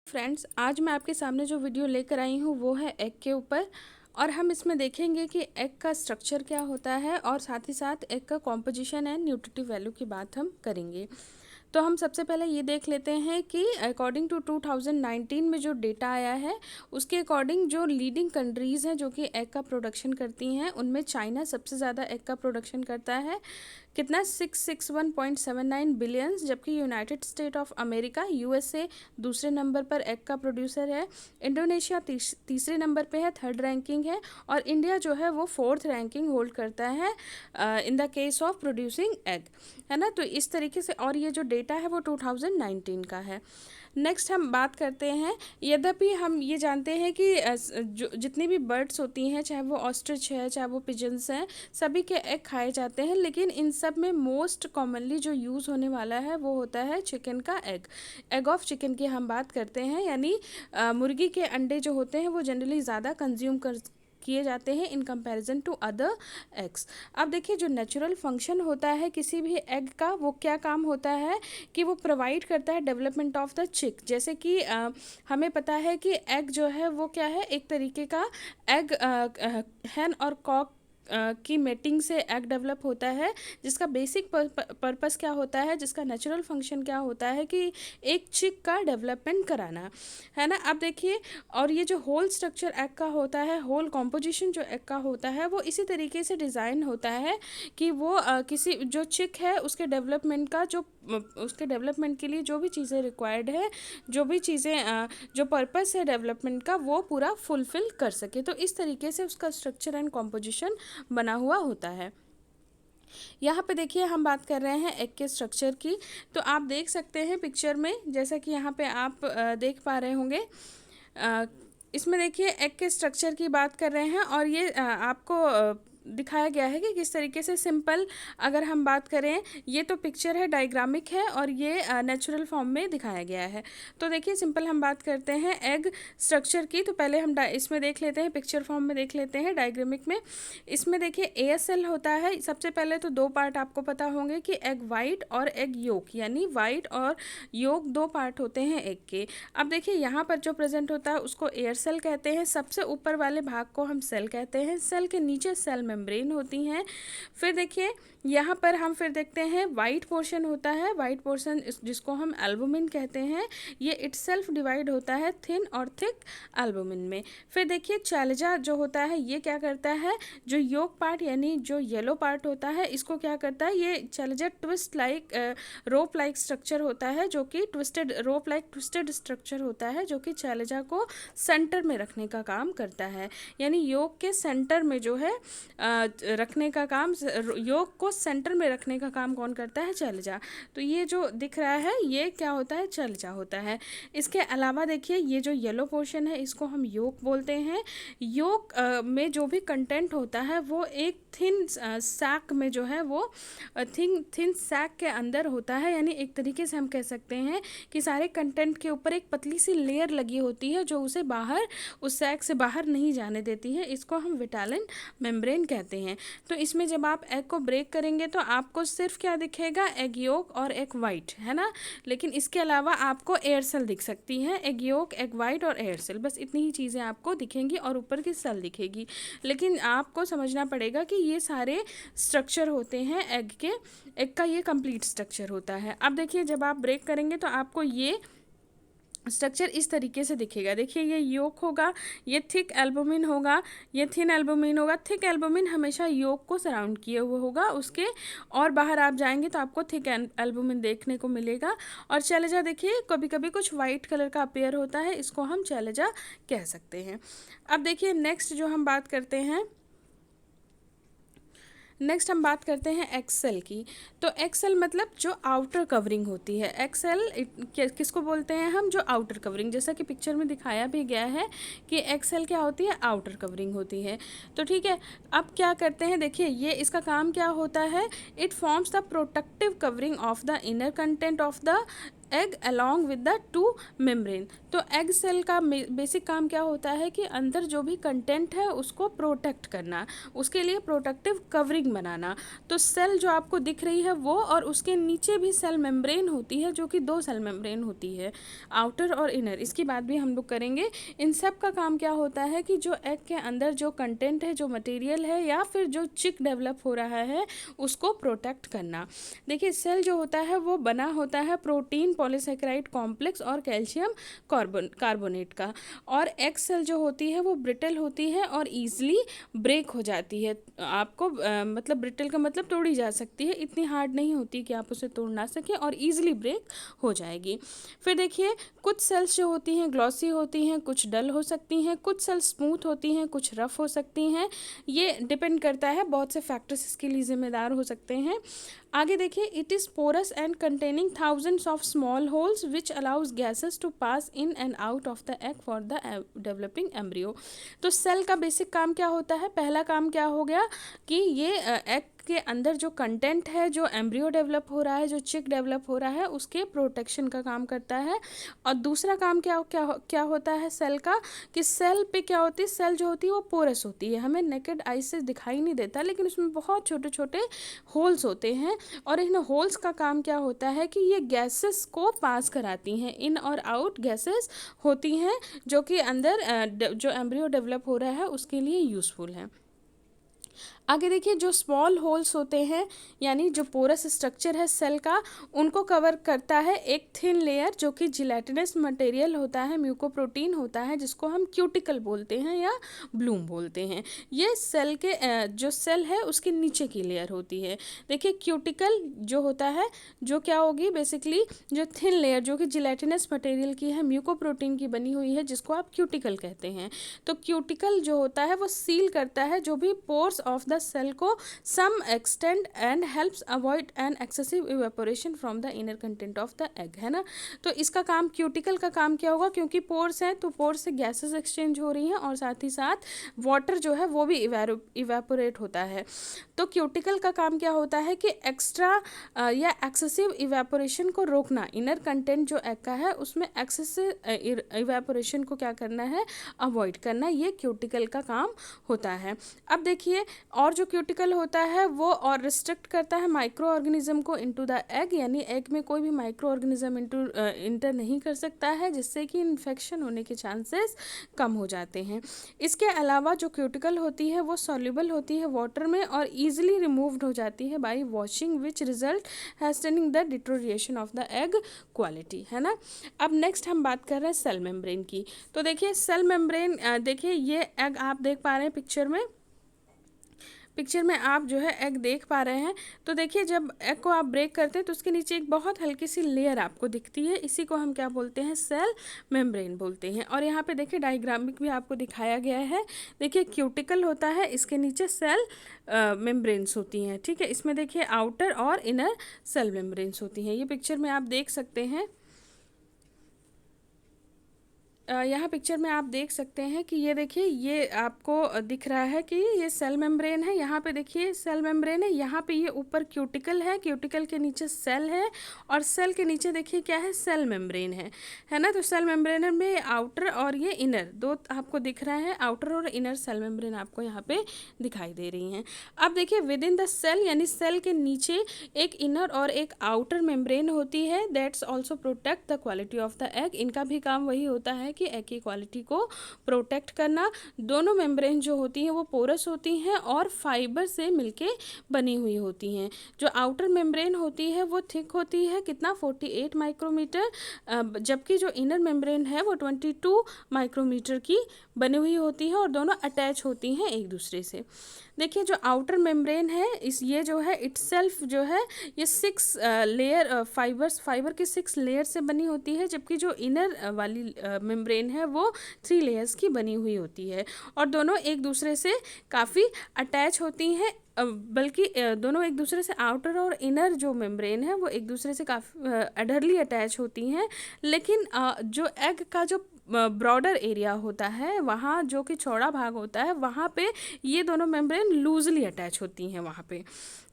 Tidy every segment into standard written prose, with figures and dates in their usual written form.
Friends, आज मैं आपके सामने जो वीडियो लेकर आई हूँ वो है एग के ऊपर। और हम इसमें देखेंगे कि एग का स्ट्रक्चर क्या होता है और साथ ही साथ एग का कॉम्पोजिशन एंड न्यूट्रिटिव वैल्यू की बात हम करेंगे। तो हम सबसे पहले ये देख लेते हैं कि अकॉर्डिंग टू 2019 में जो डेटा आया है उसके अकॉर्डिंग जो लीडिंग कंट्रीज़ हैं जो कि एग का प्रोडक्शन करती हैं उनमें चाइना सबसे ज़्यादा एग का प्रोडक्शन करता है। कितना 661.79 बिलियंस, जबकि United state of America USA दूसरे नंबर पर एग का प्रोड्यूसर है। इंडोनेशिया तीसरे नंबर पे है, थर्ड रैंकिंग है। और इंडिया जो है वो फोर्थ रैंकिंग होल्ड करता है in the case of producing egg, है ना। तो इस तरीके से, और ये जो डेटा है वो 2019 का है। नेक्स्ट हम बात करते हैं, यद्यपि हम ये जानते हैं कि जो जितनी भी बर्ड्स होती हैं, चाहे वो ऑस्ट्रिच है चाहे वो पिजन्स हैं, सभी के एग खाए जाते हैं, लेकिन इन सब में मोस्ट कॉमनली जो यूज़ होने वाला है वो होता है चिकन का एग। एग ऑफ चिकन की हम बात करते हैं, यानी मुर्गी के अंडे जो होते हैं वो जनरली ज़्यादा कंज्यूम कर किए जाते हैं in comparison to other eggs. अब देखिए, जो नेचुरल फंक्शन होता है किसी भी एग का, वो क्या काम होता है कि वो प्रोवाइड करता है डेवलपमेंट ऑफ द चिक। जैसे कि हमें पता है कि एग जो है वो क्या है, एक तरीके का एग हैन और कॉक की मेटिंग से एग डेवलप होता है, जिसका बेसिक पर्पस क्या होता है, जिसका नेचुरल फंक्शन क्या होता है कि एक चिक का डेवलपमेंट कराना, है ना। अब देखिए, और ये जो होल स्ट्रक्चर एग का होता है, होल कॉम्पोजिशन जो एग का होता है, वो इसी तरीके से डिज़ाइन होता है कि वो किसी जो चिक है उसके डेवलपमेंट का जो उसके डेवलपमेंट के लिए जो भी चीज़ें रिक्वायर्ड है, जो भी चीज़ें जो पर्पस है डेवलपमेंट का, वो पूरा फुलफ़िल कर सके। तो इस तरीके से उसका स्ट्रक्चर एंड कॉम्पोजिशन बना हुआ होता है। यहाँ पे देखिए, हम बात कर रहे हैं एग के स्ट्रक्चर की। तो आप देख सकते हैं पिक्चर में, जैसा कि यहाँ पे आप देख पा रहे होंगे, इसमें देखिए एग के स्ट्रक्चर की बात कर रहे हैं और ये आपको दिखाया गया है कि किस तरीके से सिंपल, अगर हम बात करें, ये तो पिक्चर है, डायग्रामिक है, और ये नेचुरल फॉर्म में दिखाया गया है। तो देखिए, सिंपल हम बात करते हैं एग स्ट्रक्चर की, तो पहले हम इसमें देख लेते हैं, पिक्चर फॉर्म में देख लेते हैं डायग्रामिक में। इसमें देखिए एएसएल होता है। सबसे पहले तो दो पार्ट आपको पता होंगे कि एग वाइट और एग योक, यानी वाइट और योक दो पार्ट होते हैं एग के। अब देखिए, यहाँ पर जो प्रेजेंट होता है उसको एयर सेल कहते हैं। सबसे ऊपर वाले भाग को हम सेल कहते हैं। सेल के नीचे सेल मेम्ब्रेन होती हैं। फिर देखिए, यहाँ पर हम फिर देखते हैं वाइट पोर्शन होता है। वाइट पोर्शन जिसको हम एल्बुमिन कहते हैं, ये इटसेल्फ डिवाइड होता है थिन और थिक एल्बुमिन में। फिर देखिए, चैलेजा जो होता है ये क्या करता है, जो योक पार्ट यानी जो येलो पार्ट होता है, इसको क्या करता है, ये चैलेजा ट्विस्ट लाइक रोप लाइक स्ट्रक्चर होता है, जो कि ट्विस्टेड रोप लाइक ट्विस्टेड स्ट्रक्चर होता है, जो कि चैलेजा को सेंटर में रखने का काम करता है। यानी योक के सेंटर में जो है रखने का काम, योग को सेंटर में रखने का काम कौन करता है, चैलेजा। तो ये जो दिख रहा है ये क्या होता है, चैलेजा होता है। इसके अलावा देखिए, ये जो येलो पोर्शन है इसको हम योग बोलते हैं। योग में जो भी कंटेंट होता है वो एक थिन सैक में जो है वो थिन सैक के अंदर होता है। यानी एक तरीके से हम कह सकते हैं कि सारे कंटेंट के ऊपर एक पतली सी लेयर लगी होती है जो उसे बाहर, उस सैक से बाहर नहीं जाने देती है। इसको हम विटालिन मेम्ब्रेन कहते हैं। तो इसमें जब आप एग को ब्रेक करेंगे तो आपको सिर्फ क्या दिखेगा, एग योक और एग वाइट, है ना। लेकिन इसके अलावा आपको एयर सेल दिख सकती है, एग योक, एग वाइट और एयर सेल, बस इतनी ही चीज़ें आपको दिखेंगी और ऊपर की सेल दिखेगी। लेकिन आपको समझना पड़ेगा कि ये सारे स्ट्रक्चर होते हैं एग के, एग का ये कंप्लीट स्ट्रक्चर होता है। अब देखिए, जब आप ब्रेक करेंगे तो आपको ये स्ट्रक्चर इस तरीके से दिखेगा। देखिए, ये योक होगा, ये थिक एल्बुमिन होगा, ये थिन एल्बुमिन होगा। थिक एल्बुमिन हमेशा योक को सराउंड किए हुए होगा उसके, और बाहर आप जाएंगे तो आपको थिक एल्बुमिन देखने को मिलेगा। और चैलेजा देखिए, कभी कभी कुछ वाइट कलर का अपीयर होता है, इसको हम चैलेजा कह सकते हैं। अब देखिए, नेक्स्ट जो हम बात करते हैं, नेक्स्ट हम बात करते हैं एक्सेल की। तो एक्सेल मतलब जो आउटर कवरिंग होती है। एक्सेल किसको बोलते हैं हम, जो आउटर कवरिंग, जैसा कि पिक्चर में दिखाया भी गया है कि एक्सेल क्या होती है, आउटर कवरिंग होती है। तो ठीक है, अब क्या करते हैं, देखिए ये इसका काम क्या होता है, it forms the protective covering of the inner content of the egg along with the two membrane. तो एग सेल का बेसिक काम क्या होता है कि अंदर जो भी कंटेंट है उसको प्रोटेक्ट करना, उसके लिए प्रोटेक्टिव कवरिंग बनाना। तो सेल जो आपको दिख रही है वो, और उसके नीचे भी सेल मेम्ब्रेन होती है जो कि 2 सेल मेम्ब्रेन होती है, आउटर और इनर। इसकी बात भी हम लोग करेंगे। इन सब का काम क्या होता है कि जो एग के अंदर जो कंटेंट है, जो मटेरियल है या फिर जो चिक डेवलप हो रहा है उसको प्रोटेक्ट करना। देखिए सेल जो होता है वो बना होता है प्रोटीन पॉलीसेकेराइड कॉम्प्लेक्स और कैल्शियम कार्बोनेट का। और एग सेल जो होती है वो ब्रिटल होती है और ईजिली ब्रेक हो जाती है। आपको मतलब ब्रिटल का मतलब तोड़ी जा सकती है, इतनी हार्ड नहीं होती कि आप उसे तोड़ ना सकें, और ईजिली ब्रेक हो जाएगी। फिर देखिए कुछ सेल्स जो होती हैं ग्लॉसी होती हैं, कुछ डल हो सकती हैं, कुछ सेल्स स्मूथ होती हैं, कुछ रफ हो सकती हैं। ये डिपेंड करता है, बहुत से फैक्टर्स इसके लिए जिम्मेदार हो सकते हैं। आगे देखिए, it is porous and containing thousands of small holes which allows gases to pass in and out of the egg for the developing embryo. तो सेल का बेसिक काम क्या होता है? पहला काम क्या हो गया कि ये एग के अंदर जो कंटेंट है, जो एम्ब्रियो डेवलप हो रहा है, जो चिक डेवलप हो रहा है, उसके प्रोटेक्शन का काम करता है। और दूसरा काम क्या होता है सेल का, कि सेल पे क्या होती है, सेल जो होती है वो पोरस होती है, हमें नेकेड आई से दिखाई नहीं देता, लेकिन उसमें बहुत छोटे छोटे होल्स होते हैं। और इन होल्स का काम क्या होता है कि ये गैसेस को पास कराती हैं, इन और आउट गैसेस होती हैं जो कि अंदर जो एम्ब्रियो डेवलप हो रहा है उसके लिए यूज़फुल है। आगे देखिए, जो स्मॉल होल्स होते हैं यानी जो पोरस स्ट्रक्चर है सेल का, उनको कवर करता है एक थिन लेयर जो कि जिलेटिनस मटेरियल होता है, म्यूकोप्रोटीन होता है, जिसको हम क्यूटिकल बोलते हैं या ब्लूम बोलते हैं। ये सेल के जो सेल है उसके नीचे की लेयर होती है। देखिए क्यूटिकल जो होता है, जो क्या होगी बेसिकली, जो थिन लेयर जो कि जिलेटिनस मटेरियल की है, म्यूकोप्रोटीन की बनी हुई है, जिसको आप क्यूटिकल कहते हैं। तो क्यूटिकल जो होता है वो सील करता है जो भी पोर्स ऑफ द सेल को some extent and helps avoid an excessive evaporation from the inner content of the egg, है ना। तो इसका काम, क्यूटिकल का काम क्या होगा, क्योंकि पोर्स हैं तो पोर्स से गैसेस एक्सचेंज हो रही हैं और साथ ही साथ वाटर जो है वो भी इवेपोरेट होता है। तो क्यूटिकल का काम क्या होता है कि एक्स्ट्रा या एक्सेसिव इवेपोरेशन को रोकना, इनर कंटेंट जो एग का है उसमें एक्सेसिव इवेपोरेशन को क्या करना है, अवॉइड करना, ये क्यूटिकल का काम होता है। अब देखिए, और जो क्यूटिकल होता है वो और रिस्ट्रिक्ट करता है माइक्रो ऑर्गेनिज्म को इनटू द एग, यानी एग में कोई भी माइक्रो ऑर्गेनिज्म इंटर नहीं कर सकता है, जिससे कि इन्फेक्शन होने के चांसेस कम हो जाते हैं। इसके अलावा जो क्यूटिकल होती है वो सॉल्युबल होती है वाटर में और ईजिली रिमूव्ड हो जाती है by washing, which result hastening the deterioration of the egg quality, है ना। अब नेक्स्ट हम बात कर रहे हैं सेल मेम्ब्रेन की। तो देखिए सेल मेम्ब्रेन, देखिए ये एग आप देख पा रहे हैं पिक्चर में आप जो है एग देख पा रहे हैं। तो देखिए जब एग को आप ब्रेक करते हैं तो उसके नीचे एक बहुत हल्की सी लेयर आपको दिखती है, इसी को हम क्या बोलते हैं, सेल मेम्ब्रेन बोलते हैं। और यहाँ पे देखिए डायग्रामिक भी आपको दिखाया गया है। देखिए क्यूटिकल होता है, इसके नीचे सेल मेम्ब्रेन्स होती हैं, ठीक है। इसमें देखिए आउटर और इनर सेल मेम्ब्रेन्स होती हैं, ये पिक्चर में आप देख सकते हैं। यहाँ पिक्चर में आप देख सकते हैं कि ये देखिए, ये आपको दिख रहा है कि ये सेल मेम्ब्रेन है। यहाँ पे देखिए सेल मेम्ब्रेन है, यहाँ पे ये ऊपर क्यूटिकल है, क्यूटिकल के नीचे सेल है और सेल के नीचे देखिए क्या है, सेल मेम्ब्रेन है ना। तो सेल मेम्ब्रेन में आउटर और ये इनर दो आपको दिख रहा है, आउटर और इनर सेल मेम्ब्रेन आपको यहाँ पे दिखाई दे रही हैं। अब देखिए विद इन द सेल, यानी सेल के नीचे एक इनर और एक आउटर मेम्ब्रेन होती है, that's also protect the quality of the egg. इनका भी काम वही होता है कि एग की क्वालिटी को प्रोटेक्ट करना। दोनों मेम्ब्रेन जो होती हैं वो पोरस होती हैं और फाइबर से मिलके बनी हुई होती हैं। जो आउटर मेम्ब्रेन होती है वो थिक होती है, कितना, 48 माइक्रोमीटर, जबकि जो इनर मेम्ब्रेन है वो 22 माइक्रोमीटर की बनी हुई होती है और दोनों अटैच होती हैं एक दूसरे से। देखिए जो आउटर मेम्ब्रेन है ये जो है इटसेल्फ जो है ये 6 लेयर फाइबर के 6 लेयर से बनी होती है, जबकि जो इनर वाली मेम्ब्रेन है वो 3 लेयर्स की बनी हुई होती है और दोनों एक दूसरे से काफ़ी अटैच होती हैं बल्कि दोनों एक दूसरे से आउटर और इनर जो मेम्ब्रेन है वो एक दूसरे से काफ़ी अडरली अटैच होती हैं, लेकिन जो एग का जो ब्रॉडर एरिया होता है, वहाँ जो कि चौड़ा भाग होता है, वहाँ पे ये दोनों मेम्ब्रेन लूजली अटैच होती हैं वहाँ पे।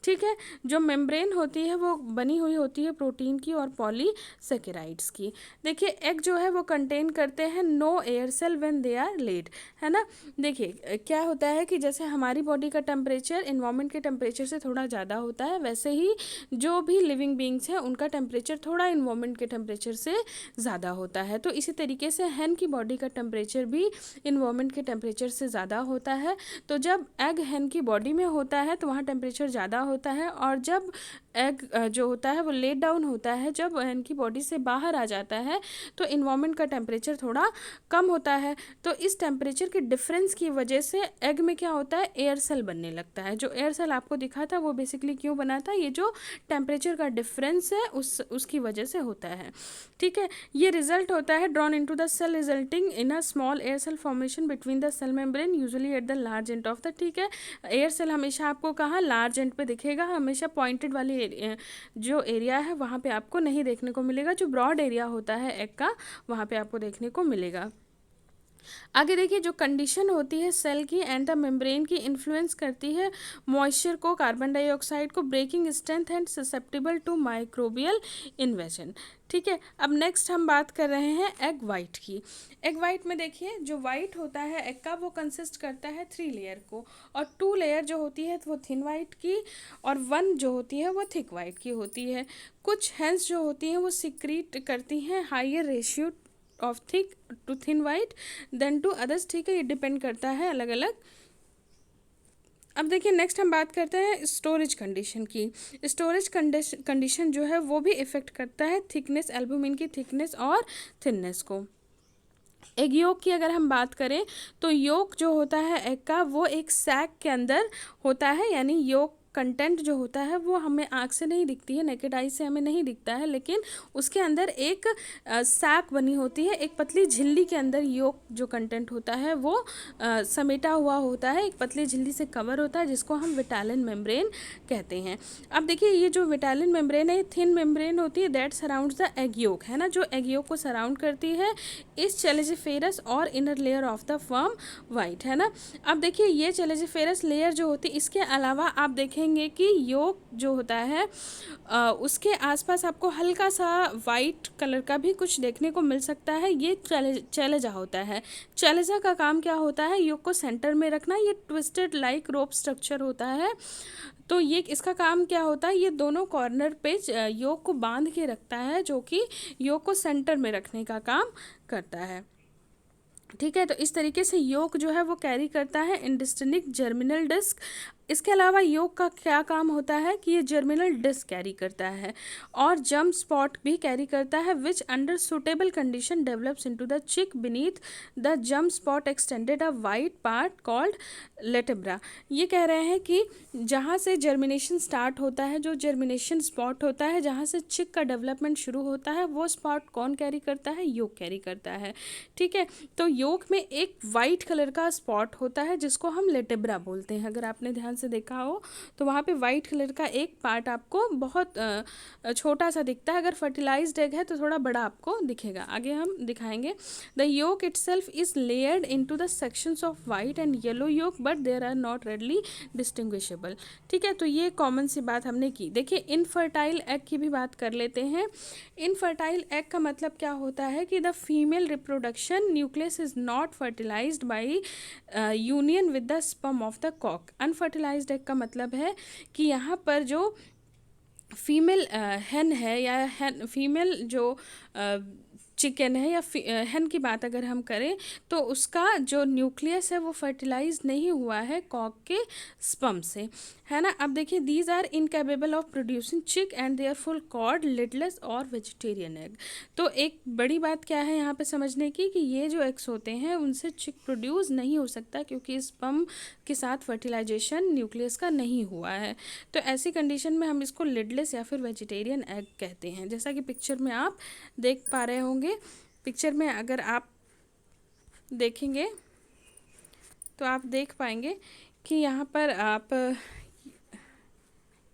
ठीक है, जो मेम्ब्रेन होती है वो बनी हुई होती है प्रोटीन की और पॉलीसेकेराइड्स की। देखिए एग जो है वो कंटेन करते हैं no air cell when they are laid, है ना। देखिए क्या होता है कि जैसे हमारी बॉडी का टेम्परेचर इन्वायरमेंट के टेम्परेचर से थोड़ा ज़्यादा होता है, वैसे ही जो भी लिविंग बींग्स हैं उनका टेम्परेचर थोड़ा इन्वायरमेंट के टेम्परेचर से ज़्यादा होता है। तो इसी तरीके से हैन की बॉडी का टेम्परेचर भी इन्वायरमेंट के टेम्परेचर से ज़्यादा होता है। तो जब एग हैन की बॉडी में होता है तो वहाँ टेम्परेचर ज़्यादा होता है, और जब एग जो होता है वो लेट डाउन होता है, जब हैन की बॉडी से बाहर आ जाता है तो इन्वायरमेंट का टेम्परेचर थोड़ा कम होता है। तो इस टेम्परेचर के डिफरेंस की वजह से एग में क्या होता है, एयर सेल बनने लगता है। जो एयर सेल आपको दिखा था वो बेसिकली क्यों बना था, ये जो टेम्परेचर का डिफरेंस है उसकी वजह से होता है। ठीक है, ये रिजल्ट होता है drawn into the cell resulting in a small air cell formation between the cell membrane usually at the large end of the. ठीक है, एयर सेल हमेशा आपको कहाँ लार्ज एंड पे दिखेगा, हमेशा पॉइंटेड वाली जो एरिया है वहाँ पे आपको नहीं देखने को मिलेगा। जो ब्रॉड एरिया होता है एग का वहाँ पे आपको देखने को मिलेगा। आगे देखिए, जो कंडीशन होती है सेल की एंड द मेम्ब्रेन की इन्फ्लुएंस करती है मॉइस्चर को, कार्बन डाइऑक्साइड को, breaking strength and susceptible to microbial invasion. ठीक है, अब नेक्स्ट हम बात कर रहे हैं एग वाइट की। एग वाइट में देखिए जो वाइट होता है एग का वो कंसिस्ट करता है 3 लेयर को, और 2 लेयर जो होती है वो थिन वाइट की, और 1 जो होती है वो थिक वाइट की होती है। कुछ हेंस जो होती हैं वो सिक्रीट करती हैं higher ratio of thick to thin white than to others. ठीक है, ये डिपेंड करता है अलग अलग। अब देखिए नेक्स्ट हम बात करते हैं स्टोरेज कंडीशन की। स्टोरेज कंडीशन जो है वो भी इफ़ेक्ट करता है थिकनेस, एल्बुमिन की थिकनेस और थिननेस को। एग योक की अगर हम बात करें तो योक जो होता है एग का वो एक सैक के अंदर होता है, यानी योक कंटेंट जो होता है वो हमें आँख से नहीं दिखती है, नेकेड आई से हमें नहीं दिखता है, लेकिन उसके अंदर एक सैक बनी होती है, एक पतली झिल्ली के अंदर योक जो कंटेंट होता है वो समेटा हुआ होता है, एक पतली झिल्ली से कवर होता है जिसको हम विटालिन मेम्ब्रेन कहते हैं। अब देखिए ये जो विटालिन मेम्ब्रेन है थिन मेम्ब्रेन होती है that surrounds the egg yolk, है ना, जो एग योक को सराउंड करती है इस चेलेजिफेरस और inner layer of the firm white, है ना। अब देखिए ये चेलेजिफेरस लेयर जो होती है, इसके अलावा आप देखेंगे कि योक जो होता है उसके आसपास आपको हल्का सा वाइट कलर का भी कुछ देखने को मिल सकता है, ये चेलेजा होता है। चेलेजा का काम क्या होता है, योक को सेंटर में रखना, ये ट्विस्टेड लाइक रोप स्ट्रक्चर होता है। तो ये इसका काम क्या होता है, ये दोनों कॉर्नर पे योक को बांध के रखता है, जो कि योक को सेंटर में रखने का काम करता है। ठीक है, तो इस तरीके से योक जो है वो कैरी करता है इंडिस्टिंक्ट जर्मिनल डिस्क। इसके अलावा योक का क्या काम होता है कि ये जर्मिनल डिस्क कैरी करता है और जम्प स्पॉट भी कैरी करता है, which under suitable condition develops into the chick beneath the जम्प spot extended a white part called latebra. ये कह रहे हैं कि जहाँ से जर्मिनेशन स्टार्ट होता है, जो जर्मिनेशन स्पॉट होता है, जहाँ से चिक का डेवलपमेंट शुरू होता है, वो स्पॉट कौन कैरी करता है, योक कैरी करता है। ठीक है, तो योक में एक वाइट कलर का स्पॉट होता है जिसको हम लेटेब्रा बोलते हैं। अगर आपने ध्यान से देखा हो तो वहाँ पे वाइट कलर का एक पार्ट आपको बहुत छोटा सा दिखता है, अगर फर्टिलाइज्ड एग है तो थोड़ा बड़ा आपको दिखेगा, आगे हम दिखाएंगे। The yolk itself is layered into the sections of white and yellow yolk but there are not readily distinguishable. ठीक है, तो ये कॉमन सी बात हमने की। देखिए इनफर्टाइल एग की भी बात कर लेते हैं। इनफर्टाइल एग का मतलब क्या होता है कि the female reproduction nucleus is not fertilised by union with the sperm of the cock. Unfertilised egg का मतलब है कि यहाँ पर जो फीमेल हैन है या हैन फीमेल जो चिकन है या हैन की बात अगर हम करें तो उसका जो न्यूक्लियस है वो फर्टिलाइज नहीं हुआ है कॉक के स्पर्म से, है ना। अब देखिए these are incapable of producing chick and therefore called lidless और वेजिटेरियन एग। तो एक बड़ी बात क्या है यहाँ पे समझने की कि ये जो एग्स होते हैं उनसे चिक प्रोड्यूस नहीं हो सकता क्योंकि स्पर्म के साथ फर्टिलाइजेशन न्यूक्लियस का नहीं हुआ है। तो ऐसी कंडीशन में हम इसको लिडलेस या फिर वेजिटेरियन एग कहते हैं। जैसा कि पिक्चर में आप देख पा रहे होंगे, पिक्चर में अगर आप देखेंगे तो आप देख पाएंगे कि यहाँ पर आप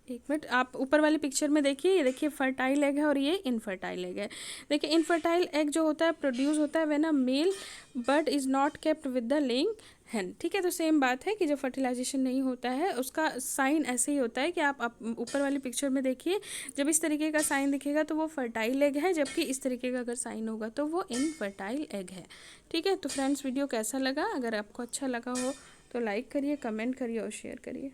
एक मिनट, आप ऊपर वाली पिक्चर में देखिए, ये देखिए फर्टाइल एग है और ये इनफर्टाइल एग है। देखिए इनफर्टाइल एग जो होता है प्रोड्यूस होता है when a male bird is not kept with the laying hen. ठीक है, तो सेम बात है कि जब फर्टिलाइजेशन नहीं होता है उसका साइन ऐसे ही होता है कि आप ऊपर वाली पिक्चर में देखिए, जब इस तरीके का साइन दिखेगा तो वो फर्टाइल एग है, जबकि इस तरीके का अगर साइन होगा तो वो इनफर्टाइल एग है। ठीक है, तो फ्रेंड्स वीडियो कैसा लगा? अगर आपको अच्छा लगा हो तो लाइक करिए, कमेंट करिए और शेयर करिए।